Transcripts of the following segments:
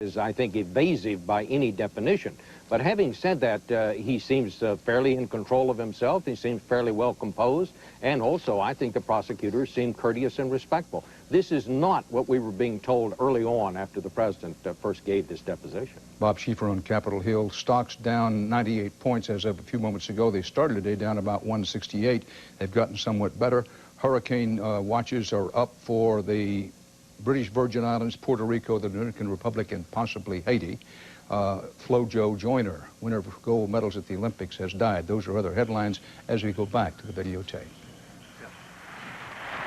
is, I think, evasive by any definition. But having said that, he seems fairly in control of himself. He seems fairly well composed. And also, I think the prosecutors seem courteous and respectful. This is not what we were being told early on after the president first gave this deposition. Bob Schieffer on Capitol Hill. Stocks down 98 points as of a few moments ago. They started today down about 168. They've gotten somewhat better. Hurricane watches are up for the British Virgin Islands, Puerto Rico, the Dominican Republic, and possibly Haiti. Flojo Joyner, winner of gold medals at the Olympics, has died. Those are other headlines as we go back to the videotape.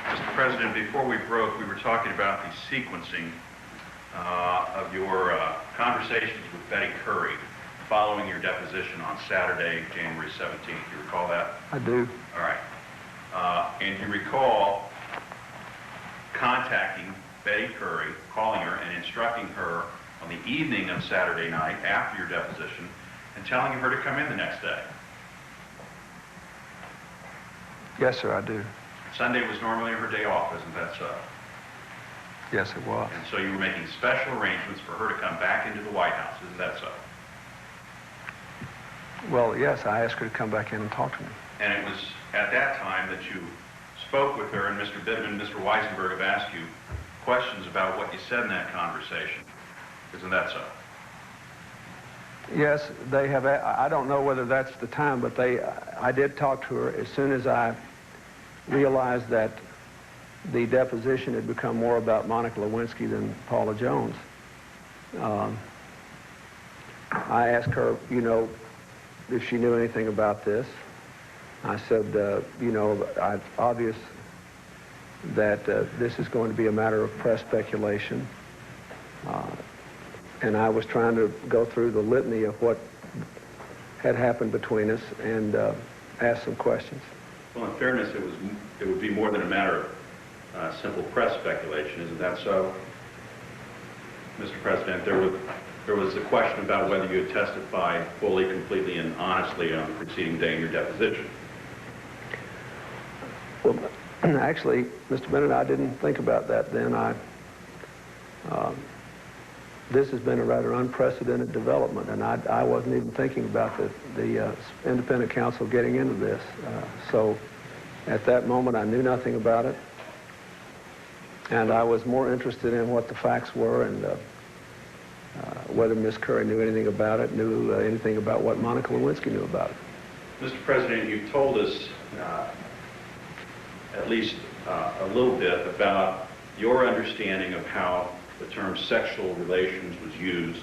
Mr. President, before we broke, we were talking about the sequencing of your conversations with Betty Curry following your deposition on Saturday, January 17th. You recall that? I do. All right. And you recall contacting Betty Curry, calling her and instructing her on the evening of Saturday night after your deposition and telling her to come in the next day. Yes, sir, I do. Sunday was normally her day off, isn't that so? Yes, it was. And so you were making special arrangements for her to come back into the White House, isn't that so? Well, yes, I asked her to come back in and talk to me. And it was at that time that you spoke with her, and Mr. Bittman and Mr. Weisenberg have asked you questions about what you said in that conversation. Isn't that so? Yes, they have. I don't know whether that's the time, but I did talk to her as soon as I realized that the deposition had become more about Monica Lewinsky than Paula Jones. I asked her, you know, if she knew anything about this. I said, you know, it's obvious that this is going to be a matter of press speculation. And I was trying to go through the litany of what had happened between us and ask some questions. Well, in fairness, it would be more than a matter of simple press speculation, isn't that so? Mr. President, there was a question about whether you had testified fully, completely, and honestly on the preceding day in your deposition. Well, actually, Mr. Bennett, I didn't think about that then. This has been a rather unprecedented development, and I wasn't even thinking about the independent counsel getting into this. So at that moment, I knew nothing about it, and I was more interested in what the facts were and whether Ms. Curry knew anything about it, knew anything about what Monica Lewinsky knew about it. Mr. President, you told us at least a little bit about your understanding of how the term sexual relations was used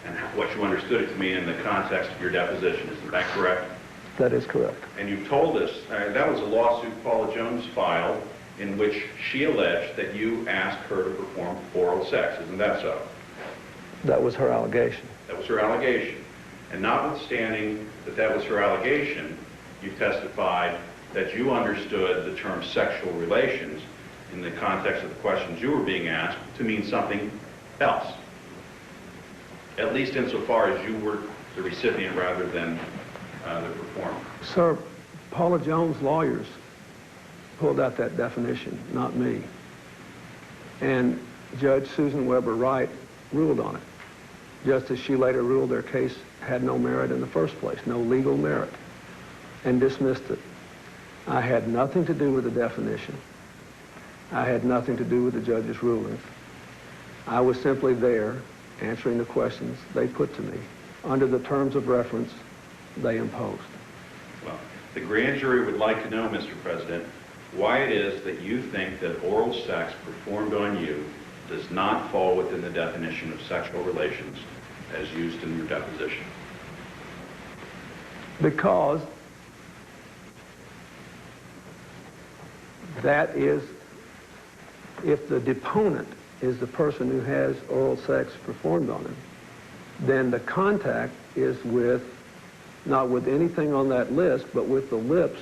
and what you understood it to mean in the context of your deposition. Isn't that correct? That is correct. And you told us that was a lawsuit Paula Jones filed in which she alleged that you asked her to perform oral sex. Isn't that so? That was her allegation. That was her allegation. And notwithstanding that that was her allegation, you testified that you understood the term sexual relations in the context of the questions you were being asked to mean something else, at least insofar as you were the recipient rather than the performer. Sir, Paula Jones' lawyers pulled out that definition, not me. And Judge Susan Weber Wright ruled on it, just as she later ruled their case had no merit in the first place, no legal merit, and dismissed it. I had nothing to do with the definition. I had nothing to do with the judge's rulings. I was simply there answering the questions they put to me under the terms of reference they imposed. Well, the grand jury would like to know, Mr. President, why it is that you think that oral sex performed on you does not fall within the definition of sexual relations as used in your deposition. Because that is, if the deponent is the person who has oral sex performed on him, then the contact is with, not with anything on that list, but with the lips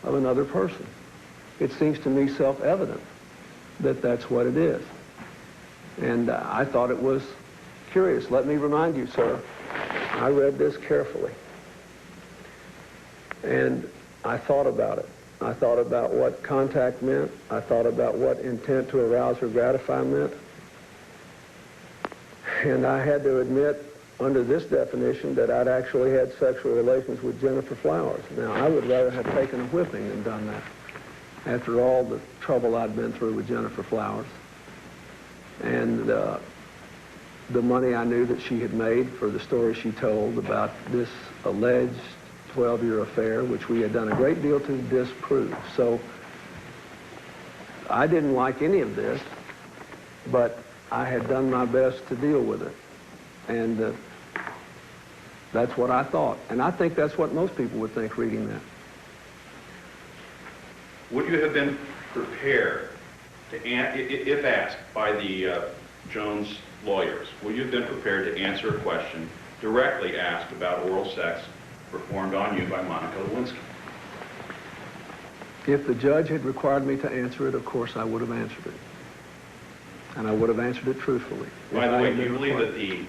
of another person. It seems to me self-evident that that's what it is. And I thought it was curious. Let me remind you, sir, I read this carefully. And I thought about it. I thought about what contact meant. I thought about what intent to arouse or gratify meant. And I had to admit, under this definition, that I'd actually had sexual relations with Jennifer Flowers. Now, I would rather have taken a whipping than done that, after all the trouble I'd been through with Jennifer Flowers. And the money I knew that she had made for the story she told about this alleged 12-year affair, which we had done a great deal to disprove. So I didn't like any of this, but I had done my best to deal with it. And that's what I thought. And I think that's what most people would think reading that. Would you have been prepared to, if asked by the Jones lawyers, would you have been prepared to answer a question directly asked about oral sex performed on you by Monica Lewinsky? If the judge had required me to answer it, of course I would have answered it. And I would have answered it truthfully. By the way, do you believe that the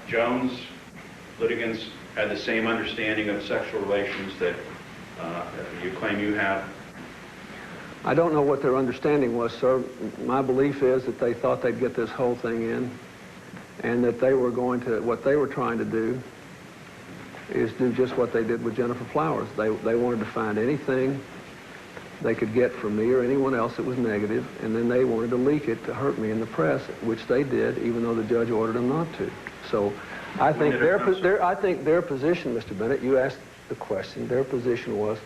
Jones litigants had the same understanding of sexual relations that you claim you have? I don't know what their understanding was, sir. My belief is that they thought they'd get this whole thing in, and that they were going to, what they were trying to do is do just what they did with Jennifer Flowers. They wanted to find anything they could get from me or anyone else that was negative, and then they wanted to leak it to hurt me in the press, which they did, even though the judge ordered them not to. So I think their position, Mr. Bennett, you asked the question, their position was,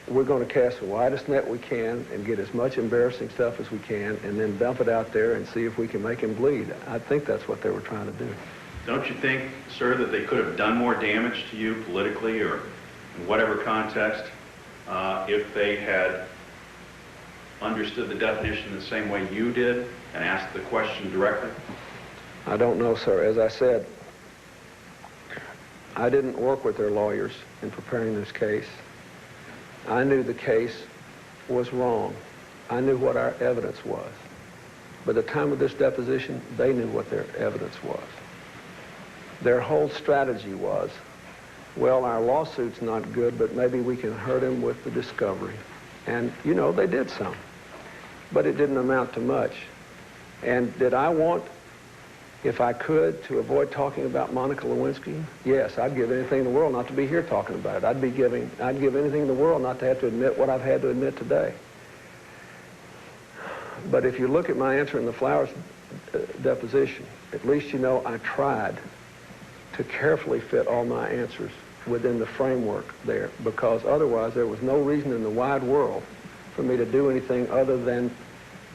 we're going to cast the widest net we can and get as much embarrassing stuff as we can and then dump it out there and see if we can make him bleed. I think that's what they were trying to do. Don't you think, sir, that they could have done more damage to you politically or in whatever context if they had understood the definition the same way you did and asked the question directly? I don't know, sir. As I said, I didn't work with their lawyers in preparing this case. I knew the case was wrong. I knew what our evidence was. By the time of this deposition, they knew what their evidence was. Their whole strategy was, well, our lawsuit's not good, but maybe we can hurt him with the discovery. And, you know, they did some. But it didn't amount to much. And did I want, if I could, to avoid talking about Monica Lewinsky? Yes, I'd give anything in the world not to be here talking about it. I'd give anything in the world not to have to admit what I've had to admit today. But if you look at my answer in the Flowers deposition, at least you know I tried to carefully fit all my answers within the framework there, because otherwise there was no reason in the wide world for me to do anything other than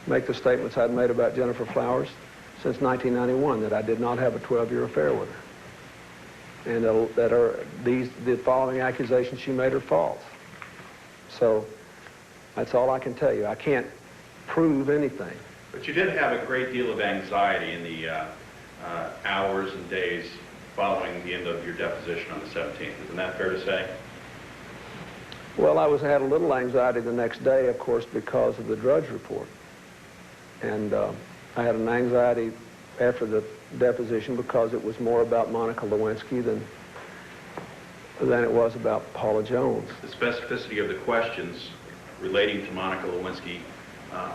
make the statements I'd made about Jennifer Flowers since 1991, that I did not have a 12-year affair with her, and the following accusations she made are false. So that's all I can tell you. I can't prove anything. But you did have a great deal of anxiety in the hours and days following the end of your deposition on the 17th. Isn't that fair to say? Well, I had a little anxiety the next day, of course, because of the Drudge report. And I had an anxiety after the deposition because it was more about Monica Lewinsky than it was about Paula Jones. The specificity of the questions relating to Monica Lewinsky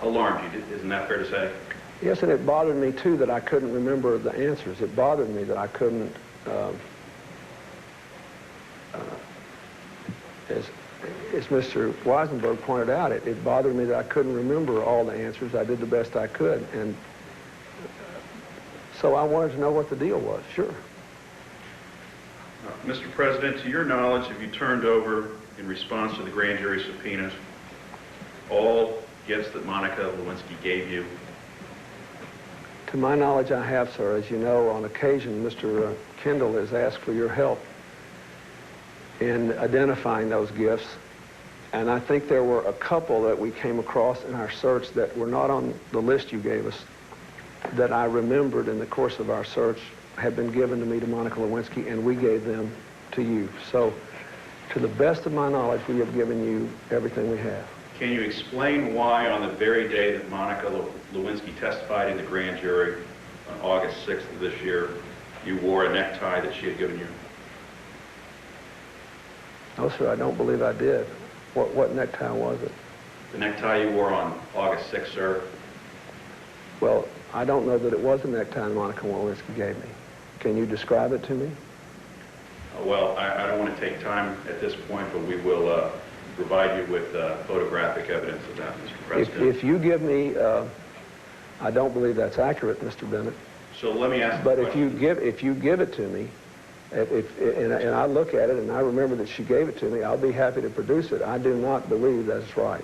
alarmed you. Isn't that fair to say? Yes, and it bothered me, too, that I couldn't remember the answers. It bothered me that I couldn't, as Mr. Weisenberg pointed out, it bothered me that I couldn't remember all the answers. I did the best I could, and so I wanted to know what the deal was, sure. Mr. President, to your knowledge, have you turned over, in response to the grand jury subpoenas, all gifts that Monica Lewinsky gave you? To my knowledge, I have, sir. As you know, on occasion, Mr. Kendall has asked for your help in identifying those gifts. And I think there were a couple that we came across in our search that were not on the list you gave us, that I remembered in the course of our search had been given to me, to Monica Lewinsky, and we gave them to you. So, to the best of my knowledge, we have given you everything we have. Can you explain why on the very day that Monica Lewinsky testified in the grand jury on August 6th of this year, you wore a necktie that she had given you? No, sir, I don't believe I did. What necktie was it? The necktie you wore on August 6th, sir? Well, I don't know that it was a necktie Monica Lewinsky gave me. Can you describe it to me? Well, I don't want to take time at this point, but we will provide you with photographic evidence of that, Mr. President. If you give me, I don't believe that's accurate, Mr. Bennett. So let me ask But the if you give it to me, and I look at it and I remember that she gave it to me, I'll be happy to produce it. I do not believe that's right.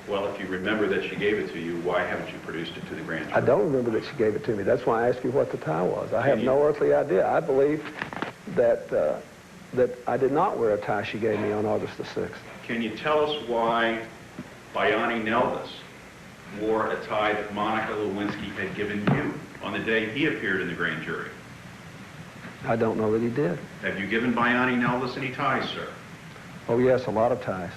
Well, if you remember that she gave it to you, why haven't you produced it to the grand jury? I don't remember that she gave it to me. That's why I asked you what the tie was. I have no earthly idea. I believe that that I did not wear a tie she gave me on August the 6th. Can you tell us why Bayani Nelvis wore a tie that Monica Lewinsky had given you on the day he appeared in the grand jury? I don't know that he did. Have you given Bayani Nelvis any ties, sir? Oh, yes, a lot of ties.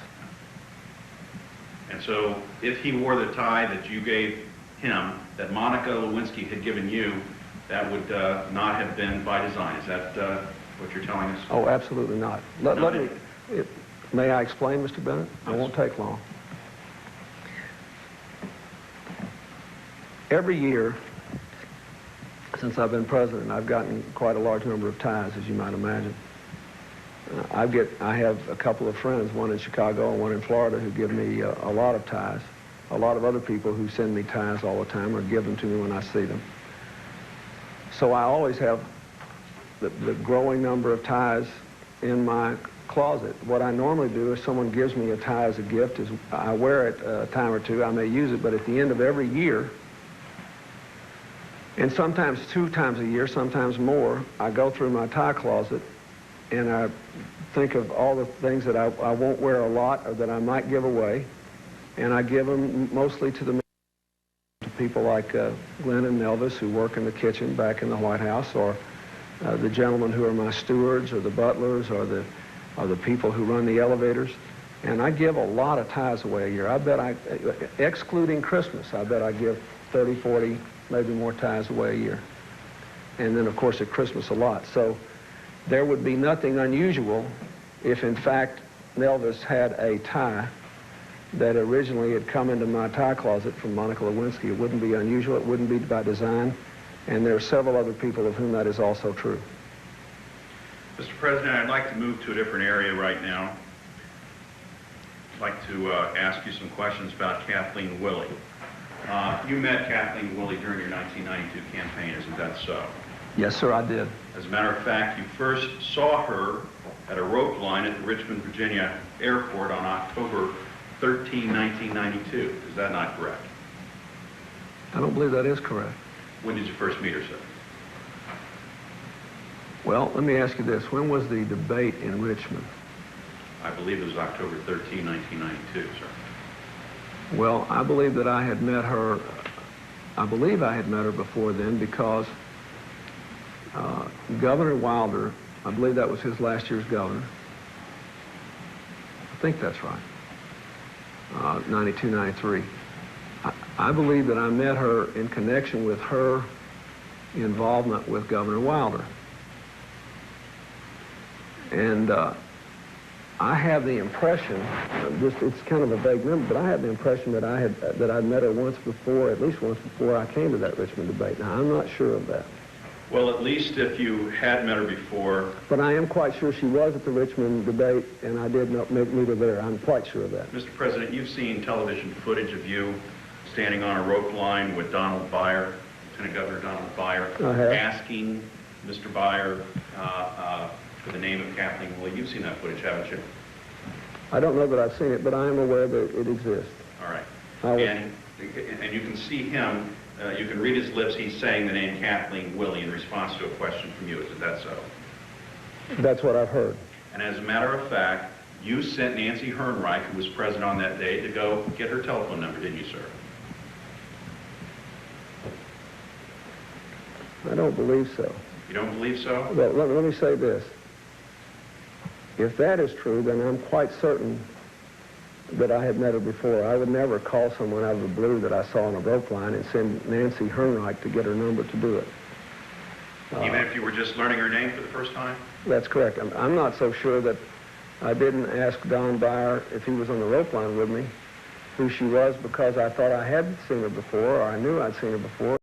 And so if he wore the tie that you gave him, that Monica Lewinsky had given you, that would not have been by design. Is that what you're telling us? Oh, absolutely not. May I explain, Mr. Bennett? It won't take long. Every year since I've been president, I've gotten quite a large number of ties, as you might imagine. I have a couple of friends, one in Chicago and one in Florida, who give me a lot of ties. A lot of other people who send me ties all the time or give them to me when I see them. So I always have the growing number of ties in my closet. What I normally do is someone gives me a tie as a gift, is I wear it a time or two, I may use it, but at the end of every year, and sometimes 2 times a year, sometimes more, I go through my tie closet and I think of all the things that I won't wear a lot or that I might give away, and I give them mostly to people like Glenn and Nelvis, who work in the kitchen back in the White House, or the gentlemen who are my stewards, or the butlers, or the people who run the elevators. And I give a lot of ties away a year. I bet excluding Christmas, I bet I give 30, 40, maybe more ties away a year. And then, of course, at Christmas a lot. So there would be nothing unusual if, in fact, Nelvis had a tie that originally had come into my tie closet from Monica Lewinsky. It wouldn't be unusual. It wouldn't be by design. And there are several other people of whom that is also true. Mr. President, I'd like to move to a different area right now. I'd like to ask you some questions about Kathleen Willey. You met Kathleen Willey during your 1992 campaign, isn't that so? Yes, sir, I did. As a matter of fact, you first saw her at a rope line at the Richmond, Virginia airport on October 13, 1992. Is that not correct? I don't believe that is correct. When did you first meet her, sir? Well, let me ask you this. When was the debate in Richmond? I believe it was October 13, 1992, sir. Well, I believe that I had met her, before then, because Governor Wilder, I believe that was his last year's governor. I think that's right. 92, 93. I believe that I met her in connection with her involvement with Governor Wilder. And I have the impression, it's kind of a vague number, but I have the impression that I'd met her once before, at least once before I came to that Richmond debate. Now, I'm not sure of that. Well, at least if you had met her before. But I am quite sure she was at the Richmond debate, and I did not meet her there. I'm quite sure of that. Mr. President, you've seen television footage of you standing on a rope line with Donald Byer, Lieutenant Governor Donald Byer, asking Mr. Byer for the name of Kathleen Willey. You've seen that footage, haven't you? I don't know that I've seen it, but I am aware that it exists. All right. And you can see him, you can read his lips, he's saying the name Kathleen Willey in response to a question from you. Isn't that so? That's what I've heard. And as a matter of fact, you sent Nancy Hernreich, who was present on that day, to go get her telephone number, didn't you, sir? I don't believe so. You don't believe so? Well, let me say this. If that is true, then I'm quite certain that I had met her before. I would never call someone out of the blue that I saw on a rope line and send Nancy Hernreich to get her number to do it. Even if you were just learning her name for the first time? That's correct. I'm not so sure that I didn't ask Don Byer if he was on the rope line with me who she was because I thought I had seen her before, or I knew I'd seen her before.